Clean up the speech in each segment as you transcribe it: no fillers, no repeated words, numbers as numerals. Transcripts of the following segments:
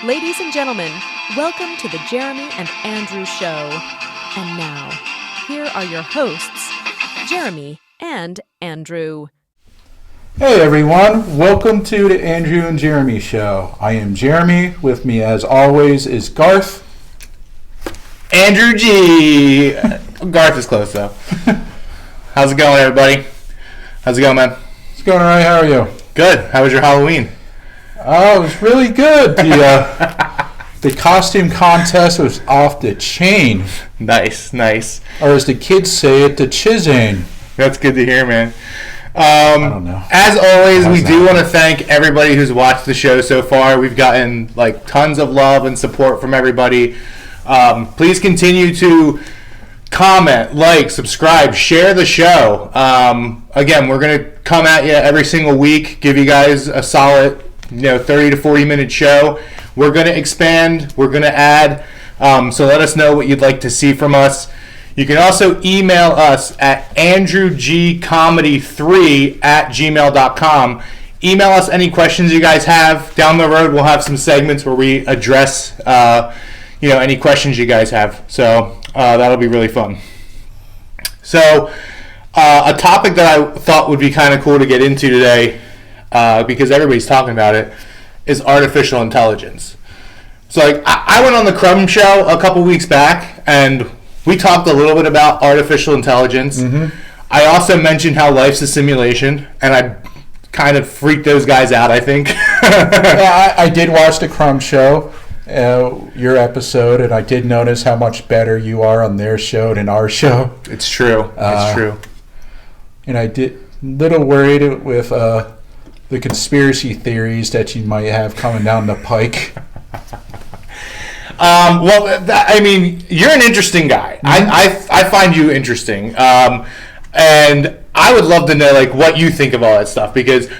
Ladies and gentlemen, welcome to the Jeremy and Andrew Show. And now, here are your hosts, Jeremy and Andrew. Hey everyone, welcome to the Andrew and Jeremy Show. I am Jeremy. With me as always is Garth. Andrew G. Garth is close though. How's it going, everybody? How's it going, man? It's going alright, how are you? Good. How was your Halloween? Oh, it was really good. The costume contest was off the chain. Nice. Or as the kids say it, the chizane. That's good to hear, man. I don't know. As always, we do want to thank everybody who's watched the show so far. We've gotten tons of love and support from everybody. Please continue to comment, like, subscribe, share the show. Again, we're going to come at you every single week, give you guys a solid 30 to 40 minute show. We're going to expand. We're going to add. So let us know what you'd like to see from us. You can also email us at andrewgcomedy3@gmail.com. Email us any questions you guys have. Down the road, we'll have some segments where we address any questions you guys have. So that'll be really fun. So a topic that I thought would be kind of cool to get into today, because everybody's talking about it, is artificial intelligence. So I went on the Crumb show a couple weeks back, and we talked a little bit about artificial intelligence. Mm-hmm. I also mentioned how life's a simulation, and I kind of freaked those guys out, I think. Yeah, I did watch the Crumb show, your episode, and I did notice how much better you are on their show than our show. It's true. It's true. And I did little worried with the conspiracy theories that you might have coming down the pike. You're an interesting guy. Mm-hmm. I find you interesting. And I would love to know what you think of all that stuff, because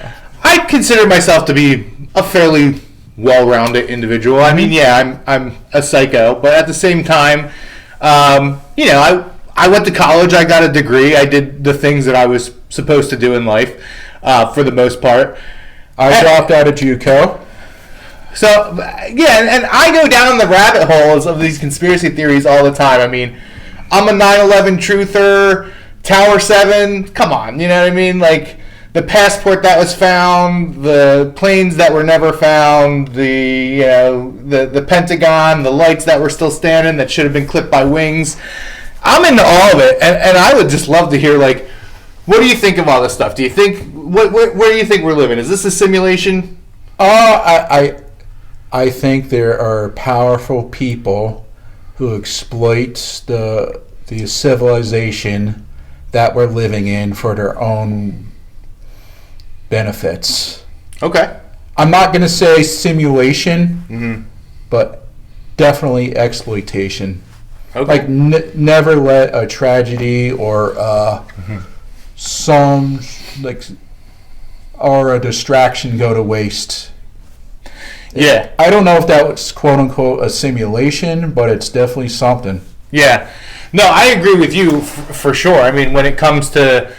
I consider myself to be a fairly well-rounded individual. I mean, yeah, I'm a psycho, but at the same time, I went to college, I got a degree, I did the things that I was supposed to do in life, for the most part. I dropped out of JUCO. So, yeah, and I go down the rabbit holes of these conspiracy theories all the time. I mean, I'm a 9/11 truther, Tower 7, come on, you know what I mean? The passport that was found, the planes that were never found, the Pentagon, the lights that were still standing that should have been clipped by wings. I'm into all of it, and I would just love to hear, what do you think of all this stuff? Do you think, where do you think we're living? Is this a simulation? I think there are powerful people who exploit the civilization that we're living in for their own benefits. Okay. I'm not going to say simulation, mm-hmm. but definitely exploitation. Okay. Never let a tragedy or mm-hmm. or a distraction go to waste. Yeah. I don't know if that was quote unquote a simulation, but it's definitely something. Yeah. No, I agree with you for sure. I mean, when it comes to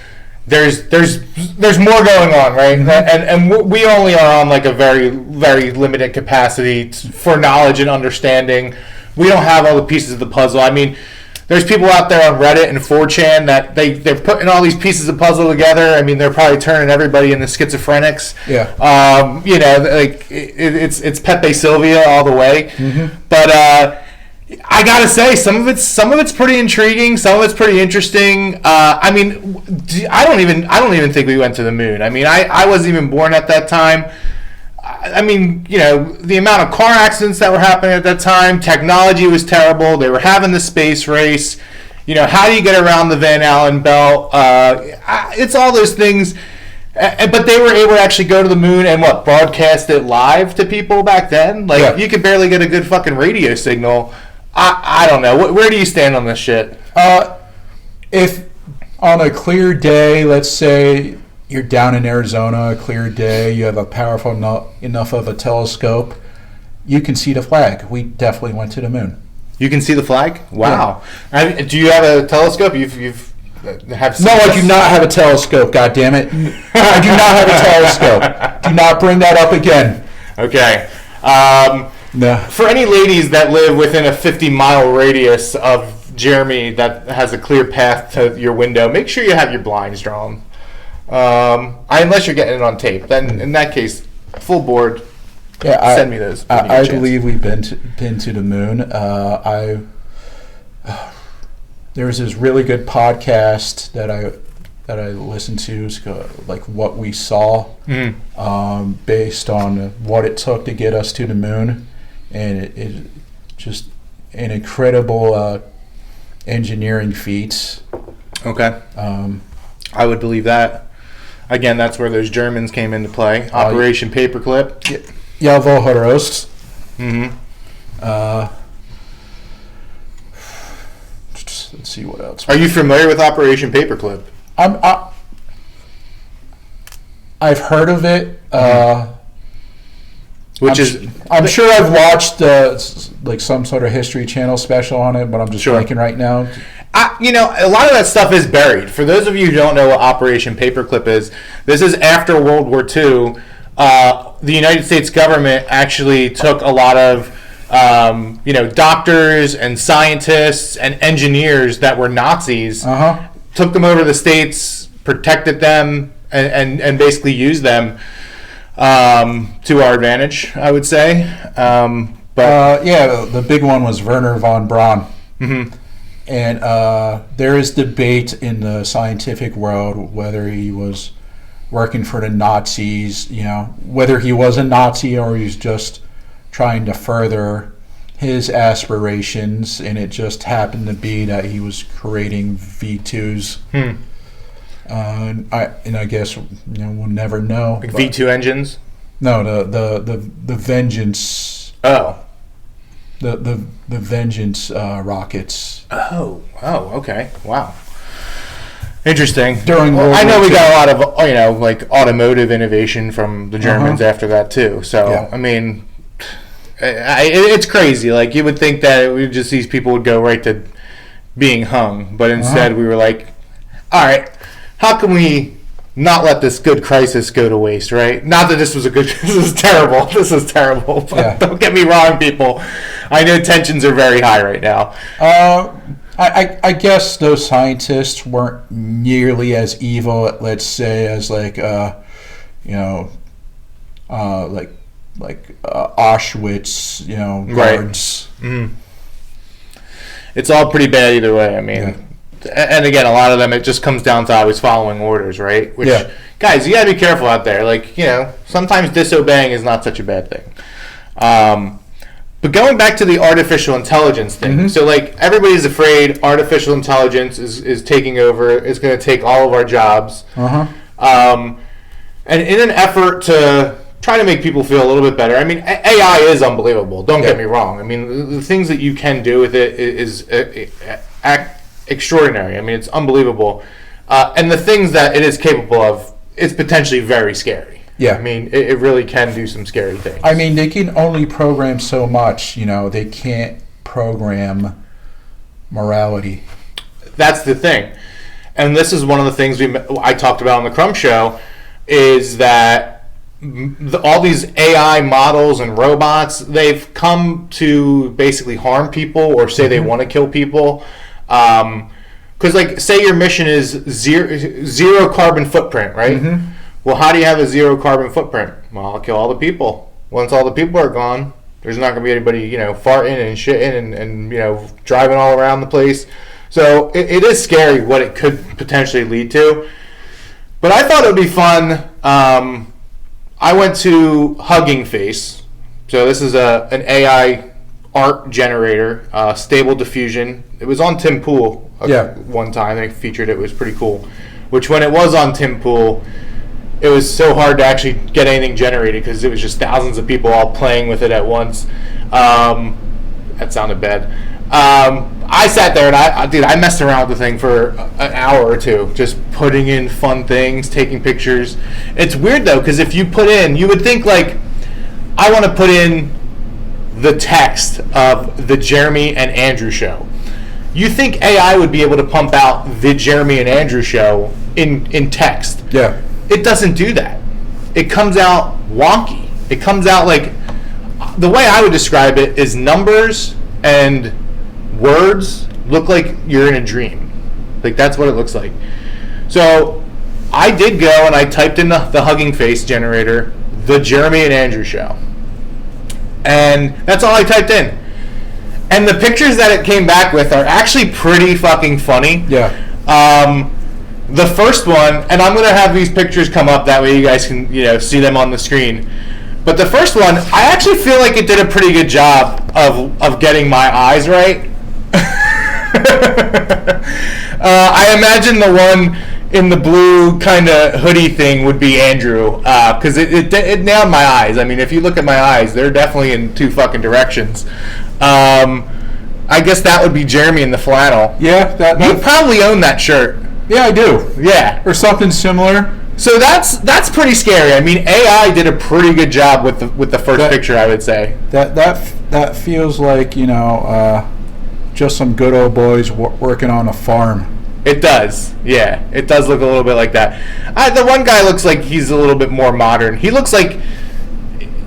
there's more going on, right? Mm-hmm. And we only are on a very, very limited capacity for knowledge and understanding. We don't have all the pieces of the puzzle. I mean, there's people out there on Reddit and 4chan that they're putting all these pieces of puzzle together. I mean, they're probably turning everybody into schizophrenics. Yeah. It's Pepe Sylvia all the way. Mm-hmm. But I gotta say, some of it's pretty intriguing. Some of it's pretty interesting. I mean, I don't even think we went to the moon. I mean, I wasn't even born at that time. I mean, the amount of car accidents that were happening at that time, technology was terrible. They were having the space race. How do you get around the Van Allen belt? It's all those things. But they were able to actually go to the moon and broadcast it live to people back then? You could barely get a good fucking radio signal. I don't know. Where do you stand on this shit? If on a clear day, let's say you're down in Arizona, a clear day, you have a powerful enough of a telescope, you can see the flag. We definitely went to the moon. You can see the flag? Wow. Yeah. Do you have a telescope? No, I do not have a telescope, goddammit. I do not have a telescope. Do not bring that up again. Okay. No. For any ladies that live within a 50-mile radius of Jeremy that has a clear path to your window, make sure you have your blinds drawn. Unless you're getting it on tape. Then, in that case, full board. Yeah, send me those. I believe we've been to the moon. There was this really good podcast that I listened to, like What We Saw, based on what it took to get us to the moon, and it just an incredible engineering feats. Okay. I would believe that. Again, that's where those Germans came into play. Operation Paperclip. Jawohl, Roast. Let's see what else. Are you familiar with Operation Paperclip? I've heard of it. I'm sure I've watched like some sort of History Channel special on it, but I'm just blanking right now. A lot of that stuff is buried. For those of you who don't know what Operation Paperclip is, this is after World War II. The United States government actually took a lot of doctors and scientists and engineers that were Nazis, took them over to the States, protected them, and basically used them to our advantage, I would say. The big one was Werner von Braun. And there is debate in the scientific world whether he was working for the Nazis, whether he was a Nazi or he's just trying to further his aspirations, and it just happened to be that he was creating V2s. And I guess we'll never know. Like V2 engines? No, the Vengeance. Oh. The Vengeance rockets. Oh, okay. Wow. Interesting. I know we got a lot of like automotive innovation from the Germans after that too. So yeah. I mean, it's crazy. Like you would think that these people would go right to being hung, but instead we were like, all right, how can we not let this good crisis go to waste, right? Not that this was this is terrible. This is terrible. But don't get me wrong, people. I know tensions are very high right now. I guess those scientists weren't nearly as evil, let's say, as like Auschwitz, guards. Right. It's all pretty bad either way. I mean, and again, a lot of them, it just comes down to always following orders, right? Which, guys, you gotta be careful out there. Like, sometimes disobeying is not such a bad thing. But going back to the artificial intelligence thing, so like everybody's afraid artificial intelligence is taking over, is going to take all of our jobs. And in an effort to try to make people feel a little bit better, I mean, AI is unbelievable. Don't get me wrong. I mean, the things that you can do with it is extraordinary. I mean, it's unbelievable. And the things that it is capable of is potentially very scary. Yeah. I mean, it really can do some scary things. I mean, they can only program so much, they can't program morality. That's the thing. And this is one of the things I talked about on the Crumb show, is that all these AI models and robots, they've come to basically harm people or say they want to kill people. Because, like, say your mission is zero carbon footprint, right? Well, how do you have a zero carbon footprint? Well, I'll kill all the people. Once all the people are gone, there's not going to be anybody, farting and shitting and driving all around the place. So it is scary what it could potentially lead to. But I thought it would be fun. I went to Hugging Face. So this is an AI art generator, Stable Diffusion. It was on Tim Pool one time. They featured it. It was pretty cool. Which when it was on Tim Pool, it was so hard to actually get anything generated because it was just thousands of people all playing with it at once. That sounded bad. I sat there and I messed around with the thing for an hour or two, just putting in fun things, taking pictures. It's weird though, because if you would think like, I want to put in the text of the Jeremy and Andrew show. You think AI would be able to pump out the Jeremy and Andrew show in text? Yeah. It doesn't do that. It comes out wonky. It comes out like, the way I would describe it is numbers and words look like you're in a dream. Like, that's what it looks like. So I did go and I typed in the hugging face generator, the Jeremy and Andrew Show. And that's all I typed in. And the pictures that it came back with are actually pretty fucking funny. Yeah. The first one, and I'm going to have these pictures come up, that way you guys can, see them on the screen. But the first one, I actually feel like it did a pretty good job of getting my eyes right. I imagine the one in the blue kind of hoodie thing would be Andrew, because it nailed my eyes. I mean, if you look at my eyes, they're definitely in two fucking directions. I guess that would be Jeremy in the flannel. Yeah, you probably own that shirt. Yeah, I do. Yeah, or something similar. So that's pretty scary. I mean, AI did a pretty good job with the first picture, I would say. That feels like just some good old boys working on a farm. It does, yeah. It does look a little bit like that. The one guy looks like he's a little bit more modern. He looks like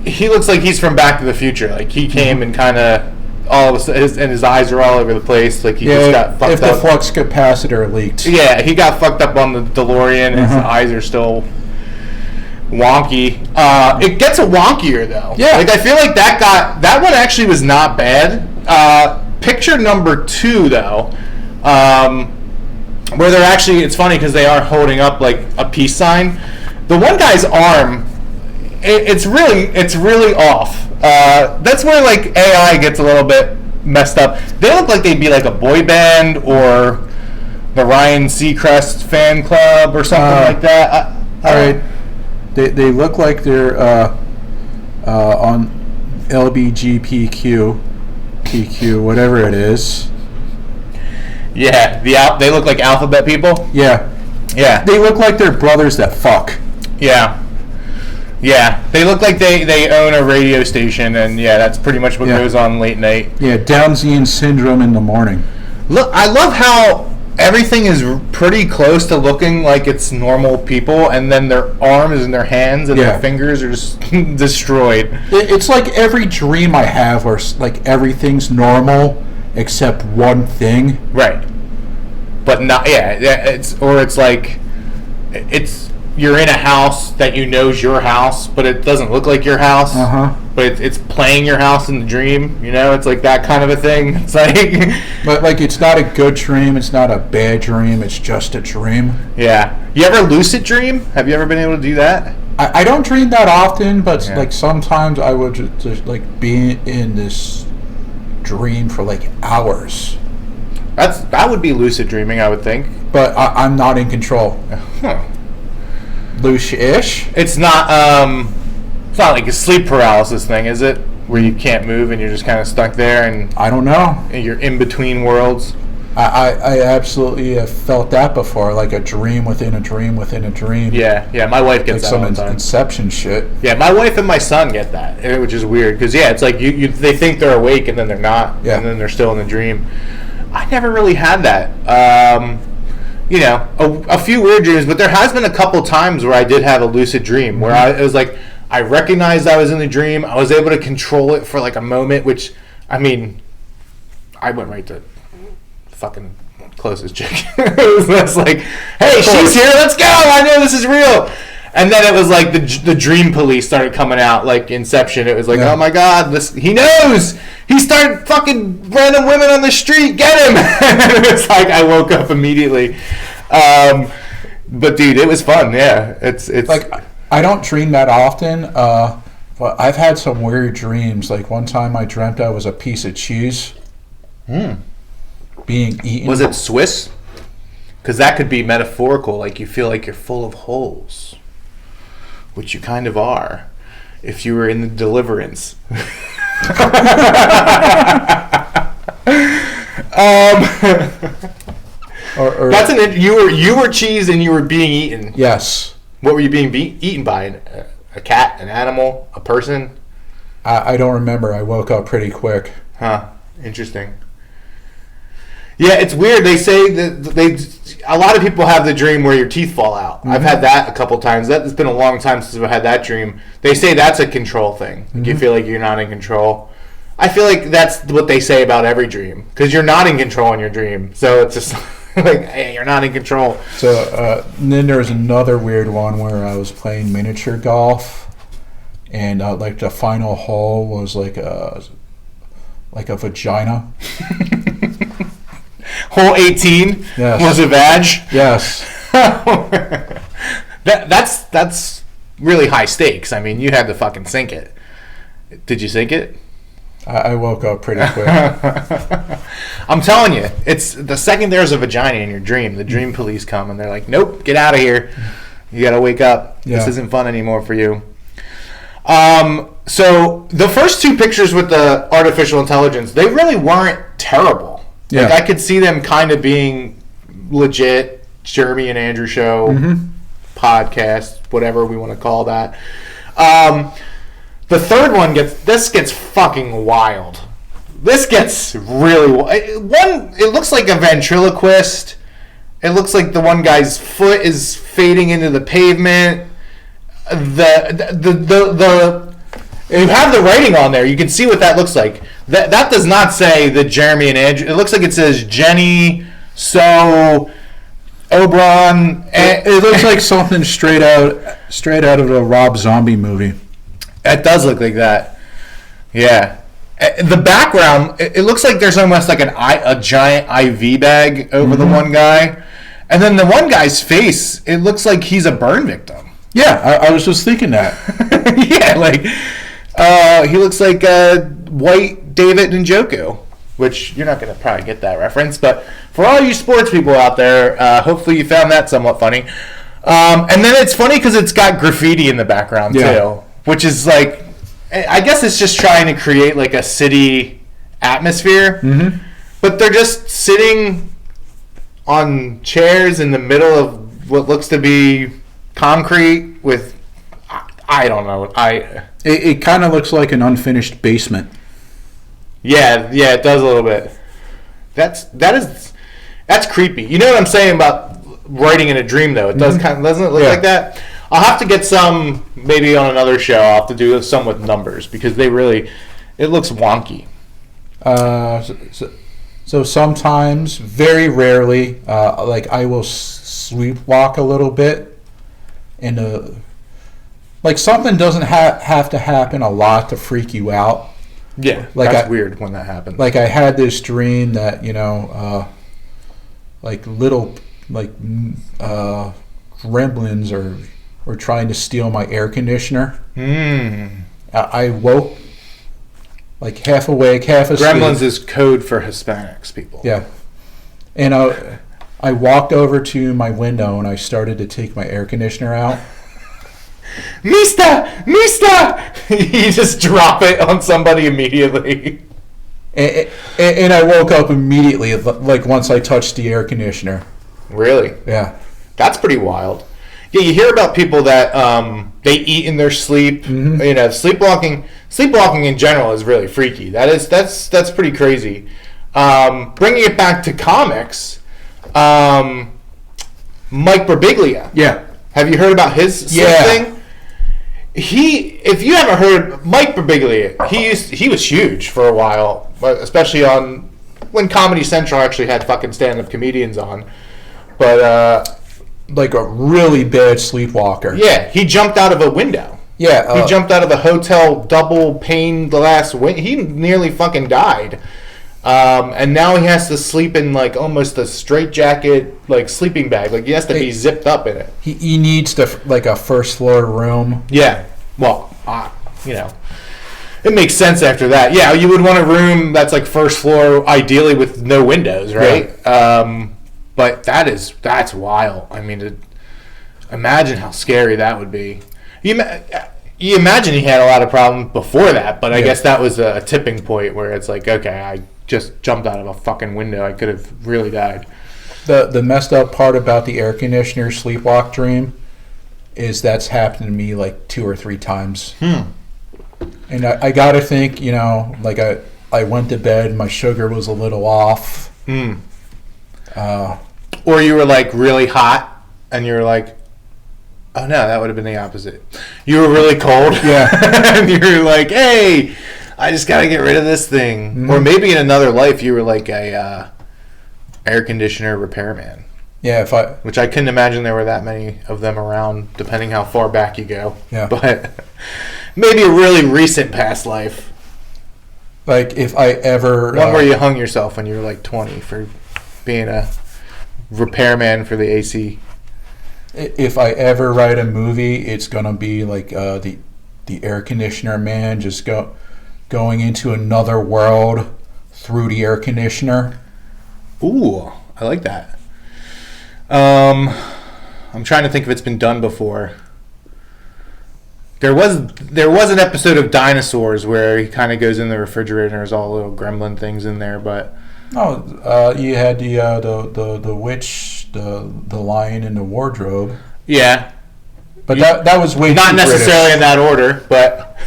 he's from Back to the Future. Like, he came and kind of all of a sudden, his eyes are all over the place. Like, he just got fucked up. If the flux capacitor leaked. Yeah, he got fucked up on the DeLorean, and his eyes are still wonky. It gets wonkier though. Yeah. Like, I feel like that one actually was not bad. Picture number 2 though, where they're actually, it's funny because they are holding up like a peace sign. The one guy's arm, it's really off. That's where like AI gets a little bit messed up. They look like they'd be like a boy band or the Ryan Seacrest fan club or something like that. All right, they look like they're on LBGPQ, PQ, whatever it is. Yeah, they look like alphabet people. Yeah. They look like they're brothers that fuck. Yeah, they look like they own a radio station, and that's pretty much what goes on late night. Yeah, Downsian syndrome in the morning. Look, I love how everything is pretty close to looking like it's normal people, and then their arms and their hands and their fingers are just destroyed. It's like every dream I have where like everything's normal except one thing. Right. But not, it's like you're in a house that you know's your house, but it doesn't look like your house. But it's playing your house in the dream. It's like that kind of a thing. It's like, but like, it's not a good dream. It's not a bad dream. It's just a dream. Yeah. You ever lucid dream? Have you ever been able to do that? I don't dream that often, but like sometimes I would just like be in this dream for like hours. That would be lucid dreaming, I would think. But I'm not in control. Loose-ish. It's not like a sleep paralysis thing, is it? Where you can't move and you're just kind of stuck there, and I don't know. And you're in between worlds. I absolutely have felt that before, like a dream within a dream within a dream. Yeah. My wife gets like that all the some time. Inception shit. Yeah, my wife and my son get that, which is weird because it's like they think they're awake and then they're not, and then they're still in the dream. I never really had that. A few weird dreams, but there has been a couple times where I did have a lucid dream where it was like I recognized I was in the dream. I was able to control it for like a moment, which, I mean, I went right to fucking closest chick. It was like, hey, she's here, let's go, I know this is real. And then it was like the dream police started coming out, like Inception. It was like, oh my god, he knows! He started fucking random women on the street, get him! And it was like, I woke up immediately. But dude, it was fun, yeah. It's like, I don't dream that often, but I've had some weird dreams. Like one time I dreamt I was a piece of cheese being eaten. Was it Swiss? Because that could be metaphorical, like you feel like you're full of holes. Which you kind of are, if you were in the Deliverance. You were cheese and you were being eaten. Yes. What were you being eaten by? A cat, an animal, a person? I don't remember. I woke up pretty quick. Huh. Interesting. Yeah, it's weird. They say that a lot of people have the dream where your teeth fall out. I've had that a couple times. It's been a long time since I've had that dream. They say that's a control thing. Like you feel like you're not in control. I feel like that's what they say about every dream because you're not in control in your dream. So it's just like, hey, you're not in control. So and then there's another weird one where I was playing miniature golf, and like the final hole was like a vagina. Hole 18 yes. was a vag. Yes. That's really high stakes. I mean, you had to fucking sink it. Did you sink it? I woke up pretty quick. I'm telling you, it's the second there's a vagina in your dream, the dream police come and they're like, nope, get out of here. You got to wake up. Yeah. This isn't fun anymore for you. So the first two pictures with the artificial intelligence, they really weren't terrible. Yeah. Like I could see them kind of being legit Jeremy and Andrew show podcast, whatever we want to call that. The third one gets fucking wild. This gets really it looks like a ventriloquist. It looks like the one guy's foot is fading into the pavement. You have the writing on there. You can see what that looks like. That does not say the Jeremy and Andrew. It looks like it says Jenny, So, Oberon. It looks like something straight out of a Rob Zombie movie. It does look like that. Yeah. The background, it looks like there's almost like a giant IV bag over the one guy. And then the one guy's face, it looks like he's a burn victim. Yeah, I was just thinking that. Yeah, like he looks like white David Njoku, which you're not going to probably get that reference, but for all you sports people out there, hopefully you found that somewhat funny. And then it's funny because it's got graffiti in the background too, which is like, I guess it's just trying to create like a city atmosphere, but they're just sitting on chairs in the middle of what looks to be concrete with, I don't know. It kind of looks like an unfinished basement. Yeah, it does a little bit. That's creepy. You know what I'm saying about writing in a dream, though. It doesn't it look like that? I'll have to get some maybe on another show. I'll have to do some with numbers because it looks wonky. So sometimes, very rarely, like I will sleepwalk a little bit, and like something doesn't have to happen a lot to freak you out. Yeah, like that's weird when that happens. Like I had this dream that like little gremlins are trying to steal my air conditioner. I woke like half awake, half asleep. Gremlins is code for Hispanics people. Yeah, and I walked over to my window and I started to take my air conditioner out. Mista! You just drop it on somebody immediately. And I woke up immediately, like once I touched the air conditioner. Really? Yeah. That's pretty wild. Yeah, you hear about people that they eat in their sleep. Sleepwalking in general is really freaky. That's pretty crazy. Bringing it back to comics, Mike Birbiglia. Yeah. Have you heard about his thing? If you haven't heard, Mike Birbiglia, he was huge for a while, especially when Comedy Central actually had fucking stand-up comedians on. But like a really bad sleepwalker. Yeah, he jumped out of a window. Yeah, he jumped out of a hotel double pane glass window. He nearly fucking died. And now he has to sleep in like almost a straitjacket, like sleeping bag. Like he has to be zipped up in it. He needs a first floor room. Yeah. Well, it makes sense after that. Yeah, you would want a room that's like first floor, ideally with no windows, right? Yeah. But that's wild. I mean, imagine how scary that would be. You imagine he had a lot of problems before that, but I guess that was a tipping point where it's like, okay, I just jumped out of a fucking window. I could have really died. The messed up part about the air conditioner sleepwalk dream is that's happened to me like 2 or 3 times. And I got to think, like I went to bed, my sugar was a little off. Or you were like really hot and you were like, oh no, that would have been the opposite. You were really cold. Yeah. And you were like, hey, I just got to get rid of this thing. Mm-hmm. Or maybe in another life you were like a air conditioner repairman. Yeah, which I couldn't imagine there were that many of them around, depending how far back you go. Yeah. But maybe a really recent past life. Like if I ever... One where you hung yourself when you were like 20 for being a repairman for the AC. If I ever write a movie, it's gonna be like the air conditioner man just going into another world through the air conditioner. Ooh, I like that. I'm trying to think if it's been done before. There was an episode of Dinosaurs where he kind of goes in the refrigerator and there's all little gremlin things in there, but you had the witch, the lion in the wardrobe. Yeah, but that was way not too necessarily British. In that order, but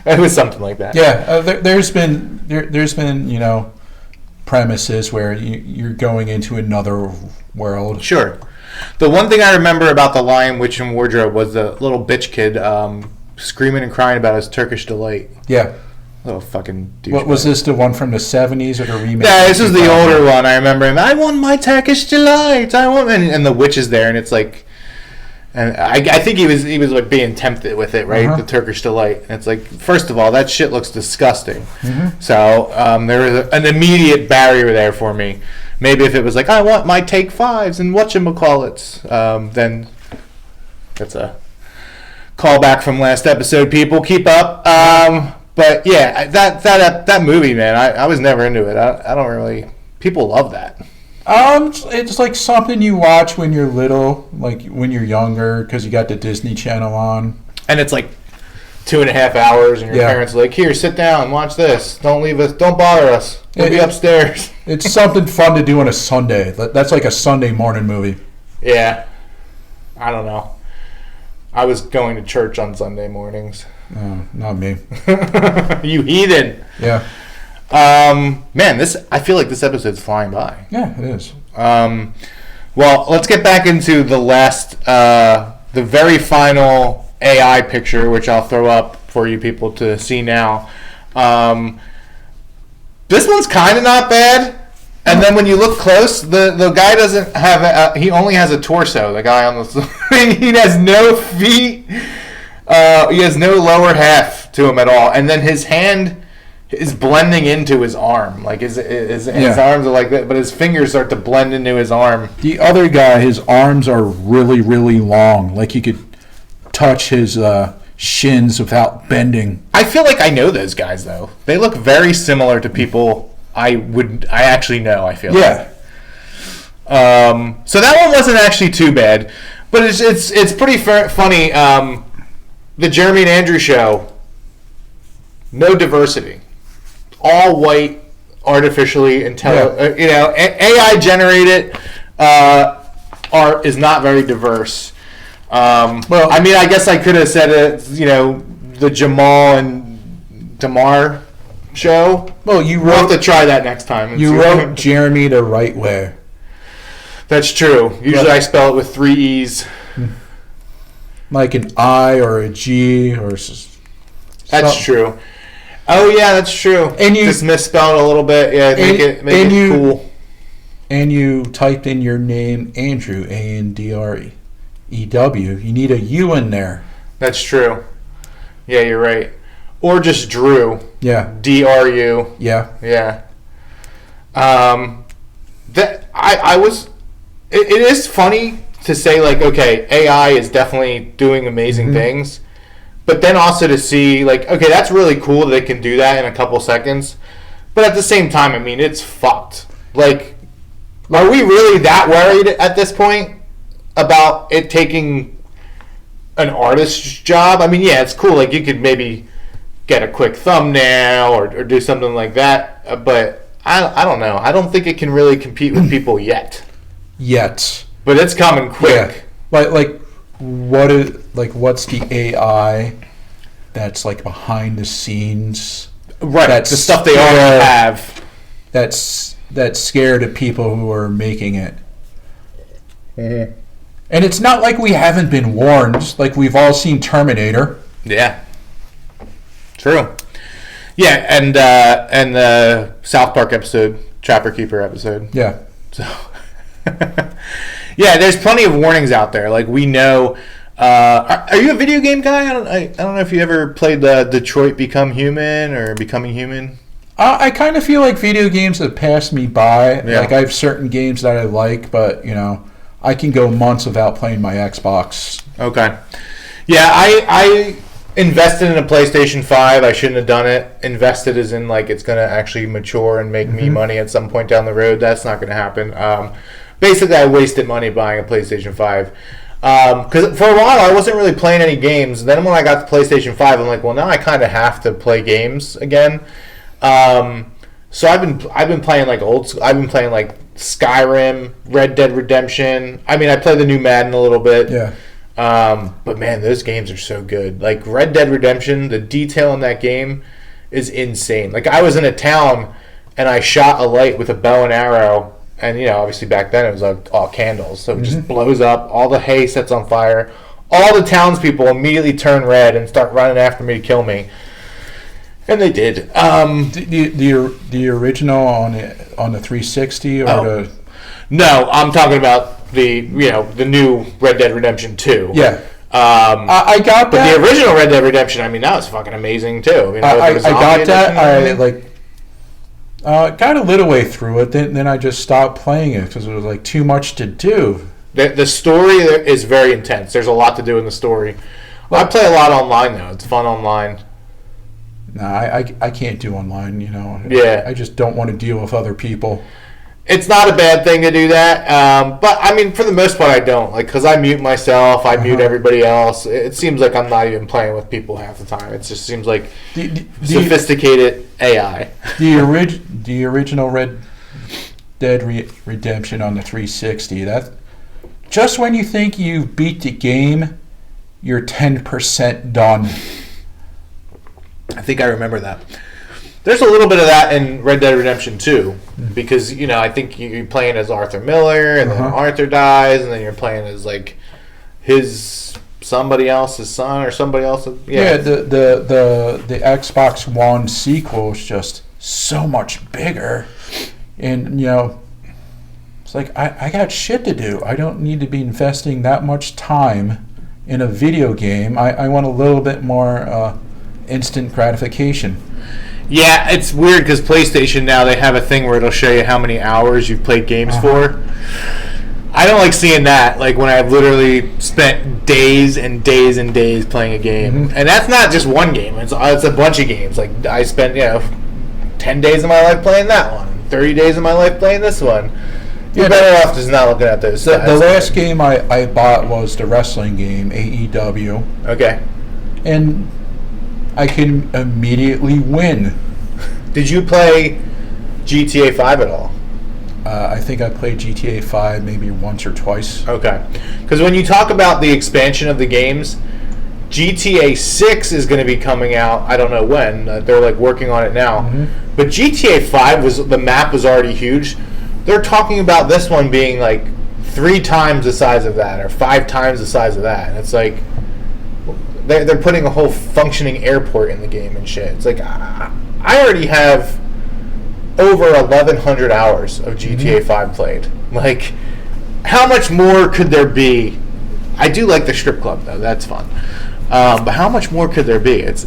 it was something like that. Yeah, there's been premises where you're going into another world. Sure. The one thing I remember about the Lion, Witch, and Wardrobe was the little bitch kid screaming and crying about his Turkish delight. Yeah. Little fucking douchebag. What was this, the one from the 70s or the remake? Yeah, this is the older one. I remember him. I want my Turkish delight. And the witch is there, and it's like, and I think he was like being tempted with it, right? Uh-huh. The Turkish delight. And it's like, first of all, that shit looks disgusting. Mm-hmm. So there was an immediate barrier there for me. Maybe if it was like, I want my take fives and whatchamacallits, then that's a callback from last episode, people. Keep up. But yeah, that movie, man, I was never into it. I don't really... People love that. It's like something you watch when you're little, like when you're younger, because you got the Disney Channel on. And it's like 2.5 hours, and your parents are like, here, sit down, watch this. Don't leave us. Don't bother us. We'll be upstairs. It's something fun to do on a Sunday. That's like a Sunday morning movie. Yeah. I don't know. I was going to church on Sunday mornings. Oh, not me. You heathen. Yeah. Man, I feel like this episode's flying by. Yeah, it is. Well, let's get back into the the very final AI picture, which I'll throw up for you people to see now. This one's kind of not bad. And then when you look close, the guy doesn't have he only has a torso. The guy on the he has no feet. He has no lower half to him at all. And then his hand is blending into his arm. Like his arms are like that, but his fingers start to blend into his arm. The other guy, his arms are really, really long. Like you could touch his shins without bending. I feel like I know those guys though. They look very similar to people I actually know. I feel like. So that one wasn't actually too bad, but it's pretty funny. The Jeremy and Andrew show, no diversity, all white, artificially intelligent. AI generated art is not very diverse. Well, I mean, I guess I could have said it. The Jamal and Damar show. Well, we'll have to try that next time. You wrote Jeremy the right way. That's true. Usually I spell it with 3 E's. Like an I or a G or... That's true. Oh, yeah, that's true. And you just misspelled a little bit. Yeah, make it cool. And you typed in your name, Andrew, Andrew. You need a U in there. That's true. Yeah, you're right. Or just Drew. Yeah. DRU. Yeah. Yeah. It is funny to say, like, okay, AI is definitely doing amazing things, but then also to see, like, okay, that's really cool that it can do that in a couple seconds, but at the same time, I mean, it's fucked. Like, are we really that worried at this point about it taking an artist's job? I mean, yeah, it's cool. Like, you could maybe get a quick thumbnail or do something like that, but I don't know. I don't think it can really compete with people yet. But it's coming quick. Yeah. What's the AI that's like behind the scenes? Right. The stuff they already have. That's that's scared of people who are making it. Mm-hmm. And it's not like we haven't been warned. Like, we've all seen Terminator. Yeah. True. Yeah, and the South Park episode, Trapper Keeper episode. Yeah. So, yeah, there's plenty of warnings out there. Like, we know. Are you a video game guy? I don't know if you ever played the Detroit Become Human or Becoming Human. I kind of feel like video games have passed me by. Yeah. Like, I have certain games that I like, but, I can go months without playing my Xbox. Okay. Yeah, I invested in a PlayStation 5. I shouldn't have done it. Invested as in, like, it's going to actually mature and make me money at some point down the road. That's not going to happen. Basically, I wasted money buying a PlayStation 5. Because for a while, I wasn't really playing any games. Then when I got the PlayStation 5, I'm like, well, now I kind of have to play games again. So I've been playing like old school. I've been playing like Skyrim, Red Dead Redemption. I mean, I play the new Madden a little bit. Yeah. But man, those games are so good. Like Red Dead Redemption, the detail in that game is insane. Like I was in a town and I shot a light with a bow and arrow, and obviously back then it was like all candles, so it just blows up. All the hay sets on fire. All the townspeople immediately turn red and start running after me to kill me. And they did. The original on the 360 or the... No, I'm talking about the new Red Dead Redemption 2. Yeah. I got that. But the original Red Dead Redemption, I mean, that was fucking amazing too. I mean, I got that. I got a little way through it. Then I just stopped playing it because it was like too much to do. The story is very intense. There's a lot to do in the story. Well, I play a lot online though. It's fun online. No, I can't do online, Yeah. I just don't want to deal with other people. It's not a bad thing to do that, but I mean, for the most part, I don't. Like, because I mute myself, I mute everybody else. It seems like I'm not even playing with people half the time. It just seems like sophisticated AI. The original Red Dead Redemption on the 360, that just when you think you've beat the game, you're 10% done. I think I remember that. There's a little bit of that in Red Dead Redemption 2, because I think you're playing as Arthur Miller, and then Arthur dies, and then you're playing as like somebody else's son or somebody else's. Yeah, the Xbox One sequel is just so much bigger, and it's like I got shit to do. I don't need to be investing that much time in a video game. I want a little bit more instant gratification. Yeah, it's weird because PlayStation now, they have a thing where it'll show you how many hours you've played games for. I don't like seeing that, like when I've literally spent days and days and days playing a game. And that's not just one game, it's a bunch of games. Like I spent 10 days of my life playing that one, 30 days of my life playing this one. You're better off just not looking at those. The last game I bought was the wrestling game, AEW. Okay. And I can immediately win. Did you play GTA 5 at all? I think I played GTA 5 maybe once or twice. Okay. Because when you talk about the expansion of the games, GTA 6 is going to be coming out, I don't know when. They're like working on it now. But GTA 5, the map was already huge. They're talking about this one being like 3 times the size of that or 5 times the size of that. And it's like... They're putting a whole functioning airport in the game and shit. It's like, I already have over 1,100 hours of GTA 5 played. Like, how much more could there be? I do like the strip club, though. That's fun. But how much more could there be? It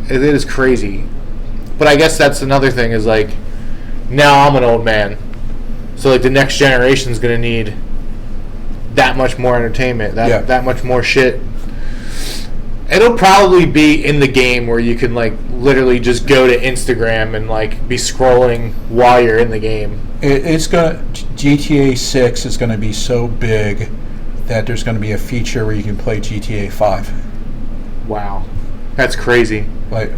is crazy. But I guess that's another thing is, like, now I'm an old man. So, like, the next generation's going to need that much more entertainment, that much more shit. It'll probably be in the game where you can like literally just go to Instagram and like be scrolling while you're in the game. GTA 6 is gonna be so big that there's gonna be a feature where you can play GTA 5. Wow, that's crazy. Like,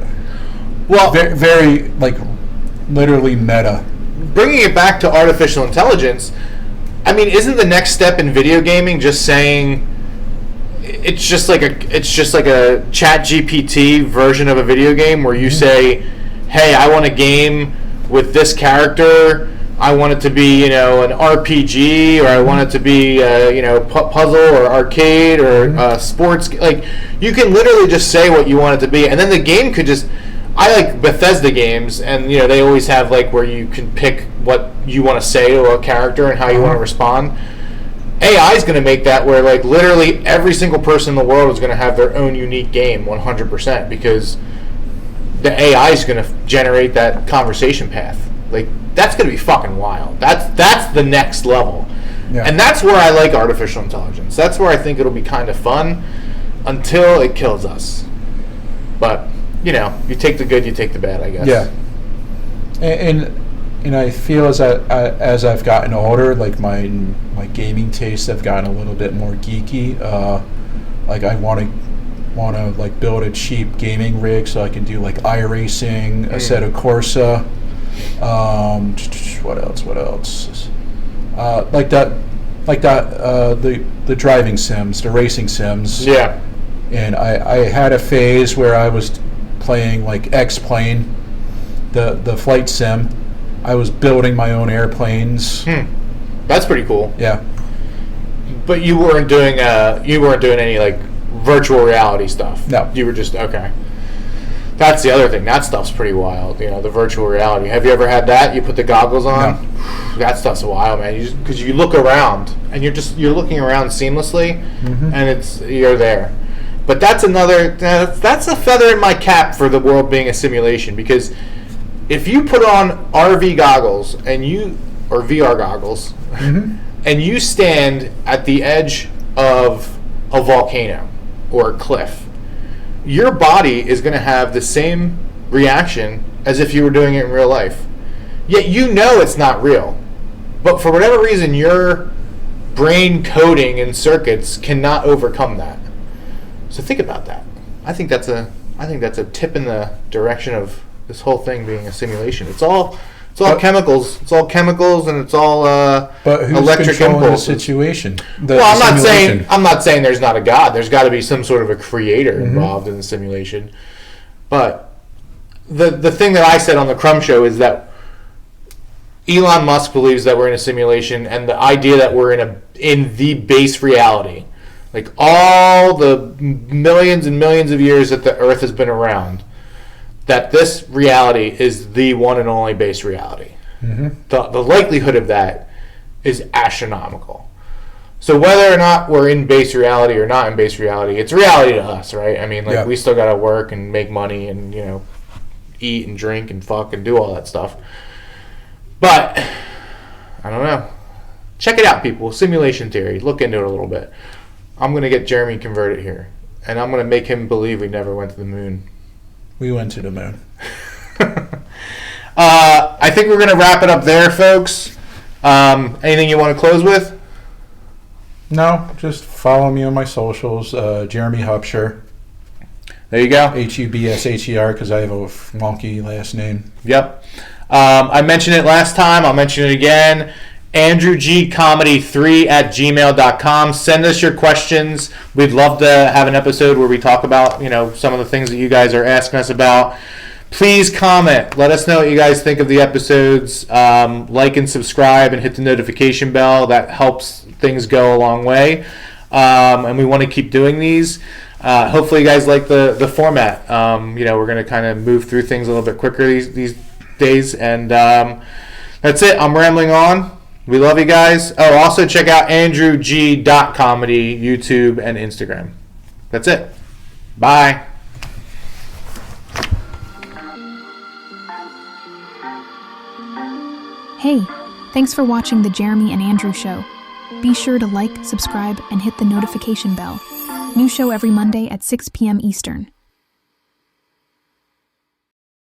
well, very, very like literally meta. Bringing it back to artificial intelligence, I mean, isn't the next step in video gaming just saying? It's just like a Chat GPT version of a video game where you say, "Hey, I want a game with this character, I want it to be, an RPG, or I want it to be, puzzle or arcade or sports. Like, you can literally just say what you want it to be, and then the game could just. I like Bethesda games, and they always have like where you can pick what you want to say to a character and how you want to respond. AI is going to make that where like literally every single person in the world is going to have their own unique game 100%, because the AI is going to generate that conversation path. Like, that's going to be fucking wild. That's the next level. Yeah. And that's where I like artificial intelligence. That's where I think it'll be kind of fun until it kills us. But you take the good, you take the bad, I guess. Yeah. And I feel as I've gotten older, like my gaming tastes have gotten a little bit more geeky. Like I want to like build a cheap gaming rig so I can do like iRacing, Assetto Corsa. What else? The driving sims, the racing sims. Yeah. And I had a phase where I was playing like X-Plane, the flight sim. I was building my own airplanes. That's pretty cool. Yeah. But you weren't doing any like virtual reality stuff. No. You were just okay. That's the other thing. That stuff's pretty wild. The virtual reality. Have you ever had that? You put the goggles on. No. That stuff's wild, man. Because you look around and you're looking around seamlessly, and you're there. But that's a feather in my cap for the world being a simulation, because if you put on RV goggles or VR goggles, and you stand at the edge of a volcano or a cliff, your body is going to have the same reaction as if you were doing it in real life. Yet it's not real. But for whatever reason, your brain coding and circuits cannot overcome that. So think about that. I think that's a tip in the direction of this whole thing being a simulation. It's all chemicals. It's all chemicals, and it's all but who's electric controlling impulses. the situation? I'm not saying there's not a God. There's got to be some sort of a creator involved in the simulation. But the thing that I said on the Crumb show is that Elon Musk believes that we're in a simulation, and the idea that we're in the base reality. Like all the millions and millions of years that the Earth has been around, that this reality is the one and only base reality. The likelihood of that is astronomical. So whether or not we're in base reality or not in base reality, it's reality to us, right? I mean, we still got to work and make money and, eat and drink and fuck and do all that stuff. But, I don't know. Check it out, people. Simulation theory. Look into it a little bit. I'm going to get Jeremy converted here, and I'm going to make him believe we never went to the moon. We went to the moon. I think we're going to wrap it up there, folks. Anything you want to close with? No, just follow me on my socials, Jeremy Hubsher. There you go. Hubsher, because I have a wonky last name. Yep. I mentioned it last time. I'll mention it again. AndrewGComedy3@gmail.com. Send us your questions. We'd love to have an episode where we talk about, some of the things that you guys are asking us about. Please comment. Let us know what you guys think of the episodes. Like and subscribe and hit the notification bell. That helps things go a long way. And we want to keep doing these. Hopefully you guys like the format. We're going to kind of move through things a little bit quicker these days. And that's it. I'm rambling on. We love you guys. Oh, also check out AndrewG.comedy, YouTube, and Instagram. That's it. Bye. Hey, thanks for watching The Jeremy and Andrew Show. Be sure to like, subscribe, and hit the notification bell. New show every Monday at 6 p.m. Eastern.